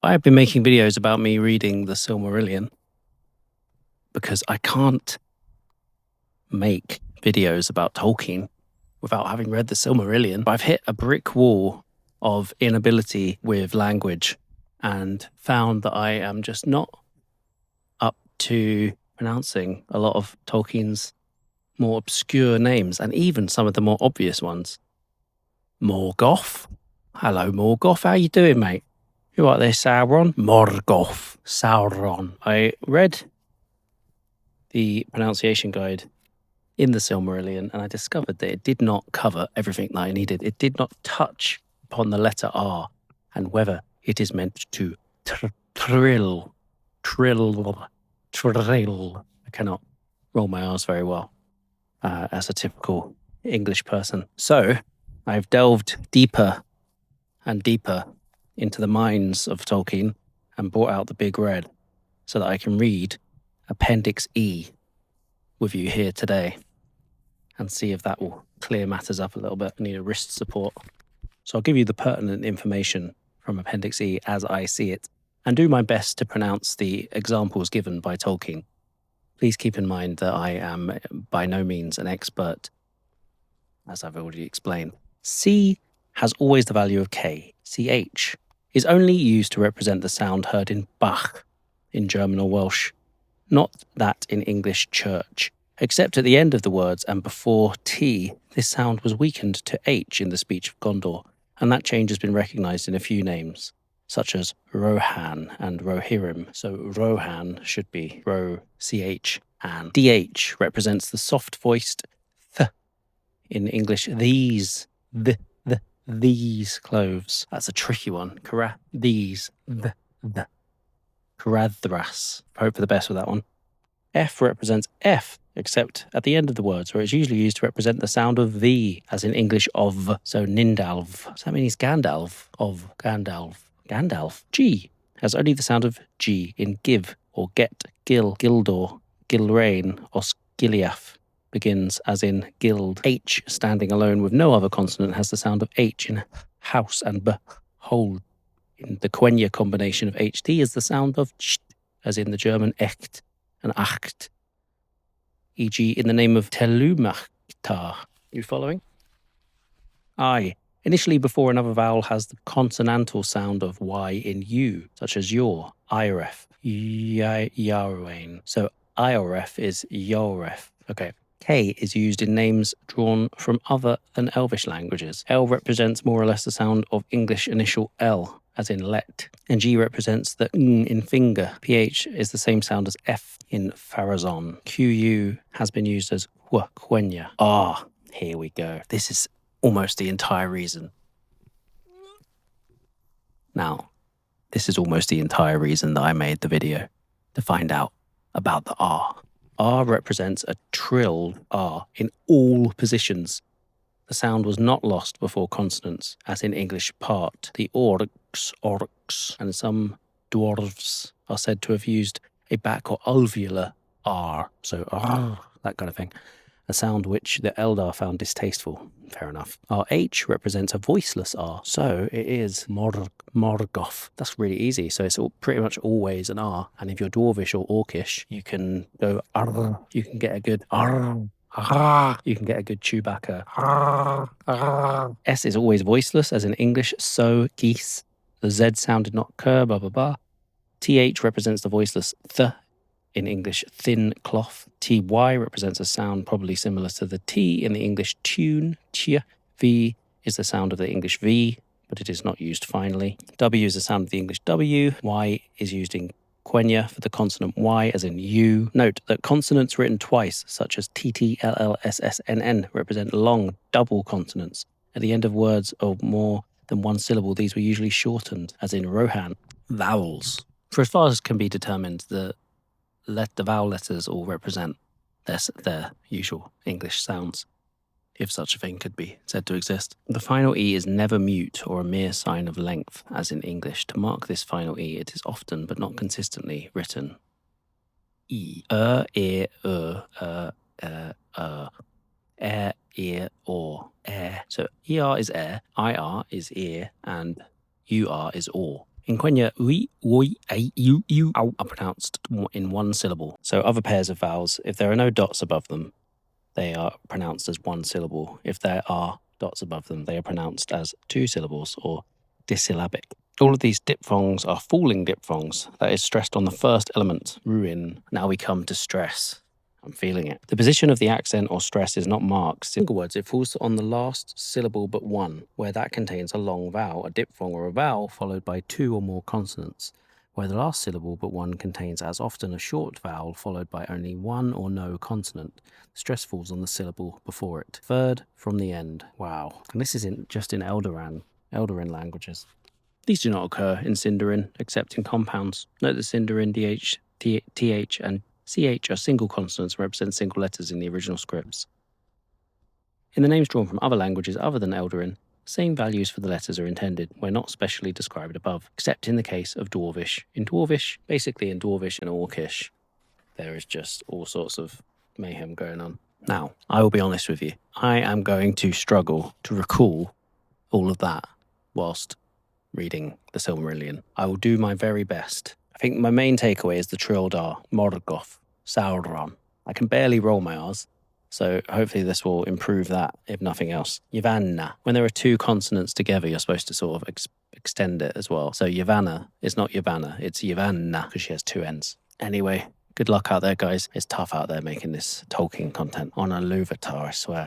I've been making videos about me reading the Silmarillion because I can't make videos about Tolkien without having read the Silmarillion. I've hit a brick wall of inability with language and found that I am just not up to pronouncing a lot of Tolkien's more obscure names and even some of the more obvious ones. Morgoth. Hello, Morgoth. How you doing, mate? You right there, Sauron? Morgoth. Sauron. I read the pronunciation guide in the Silmarillion and I discovered that it did not cover everything that I needed. It did not touch upon the letter R and whether it is meant to trill. I cannot roll my R's very well as a typical English person. So I've delved deeper and deeper into the minds of Tolkien and brought out the big red so that I can read Appendix E with you here today and see if that will clear matters up a little bit. I need a wrist support. So I'll give you the pertinent information from Appendix E as I see it and do my best to pronounce the examples given by Tolkien. Please keep in mind that I am by no means an expert, as I've already explained. C has always the value of K. CH is only used to represent the sound heard in Bach in German or Welsh, not that in English church. Except at the end of the words and before T, this sound was weakened to H in the speech of Gondor, and that change has been recognised in a few names, such as Rohan and Rohirrim. So Rohan should be Ro-CH, and DH represents the soft-voiced th in English. These cloves. That's a tricky one. These Caradhras. Hope for the best with that one. F represents F, except at the end of the words, where it's usually used to represent the sound of V, as in English of. So Nindalv. So that means Gandalf, of Gandalf. Gandalf. G has only the sound of G in give or get, Gil, Gildor, Gilrain, or Skiliaf. Begins as in guild. H, standing alone with no other consonant, has the sound of H in house and B, hold. In the Quenya combination of HT is the sound of cht, as in the German echt and acht, e.g. in the name of Telumachtar. You following? I, initially before another vowel, has the consonantal sound of Y in U, such as your, Iref, Yarwain. So Ioref is Yoref. Okay. K is used in names drawn from other than Elvish languages. L represents more or less the sound of English initial L, as in let. And G represents the ng in finger. PH is the same sound as F in Pharazon. QU has been used as Quenya. Ah, here we go. This is almost the entire reason. Now, this is almost the entire reason that I made the video, to find out about the R. R represents a trilled R in all positions. The sound was not lost before consonants, as in English part. The orcs, and some dwarves are said to have used a back or alveolar R, so R, that kind of thing, a sound which the Eldar found distasteful. Fair enough. Our H represents a voiceless R, so it is Morgoth. That's really easy, so it's pretty much always an R, and if you're dwarvish or orcish, you can go R, you can get a good R. You can get a good Chewbacca. S is always voiceless, as in English, so, geese. The Z sound did not occur, blah, blah, blah. TH represents the voiceless th, in English, thin cloth. TY represents a sound probably similar to the T in the English tune, ch. V is the sound of the English V, but it is not used finally. W is the sound of the English W. Y is used in Quenya for the consonant Y, as in U. Note that consonants written twice, such as TT, LL, SS, NN, represent long, double consonants. At the end of words of more than one syllable, these were usually shortened, as in Rohan. Vowels. For as far as can be determined, the vowel letters all represent their usual English sounds, if such a thing could be said to exist. The final E is never mute or a mere sign of length, as in English. To mark this final E, it is often, but not consistently, written E. Ear, ear, or, air. So ER is air, IR is ear, and UR is or. Inquenya ui, oi, a, u, au are pronounced in one syllable. So other pairs of vowels, if there are no dots above them, they are pronounced as one syllable. If there are dots above them, they are pronounced as two syllables or dissyllabic. All of these diphthongs are falling diphthongs, that is stressed on the first element, ruin. Now we come to stress. I'm feeling it. The position of the accent or stress is not marked. In other words, it falls on the last syllable but one, where that contains a long vowel, a diphthong or a vowel followed by two or more consonants, where the last syllable but one contains as often a short vowel followed by only one or no consonant. Stress falls on the syllable before it. Third from the end. Wow. And this isn't just in Eldarin languages. These do not occur in Sindarin, except in compounds. Note that Sindarin, DH, TH, and CH are single consonants and represent single letters in the original scripts. In the names drawn from other languages other than Eldarin, the same values for the letters are intended where not specially described above, except in the case of Dwarvish. In Dwarvish, basically in Dwarvish and Orcish, there is just all sorts of mayhem going on. Now, I will be honest with you. I am going to struggle to recall all of that whilst reading the Silmarillion. I will do my very best. I think my main takeaway is the trilled R, Morgoth, Sauron. I can barely roll my R's, so hopefully this will improve that, if nothing else. Yavanna. When there are two consonants together, you're supposed to sort of extend it as well. So Yavanna is not Yavanna, it's Yavanna, because she has two N's. Anyway, good luck out there, guys. It's tough out there making this Tolkien content on a Luvatar, I swear.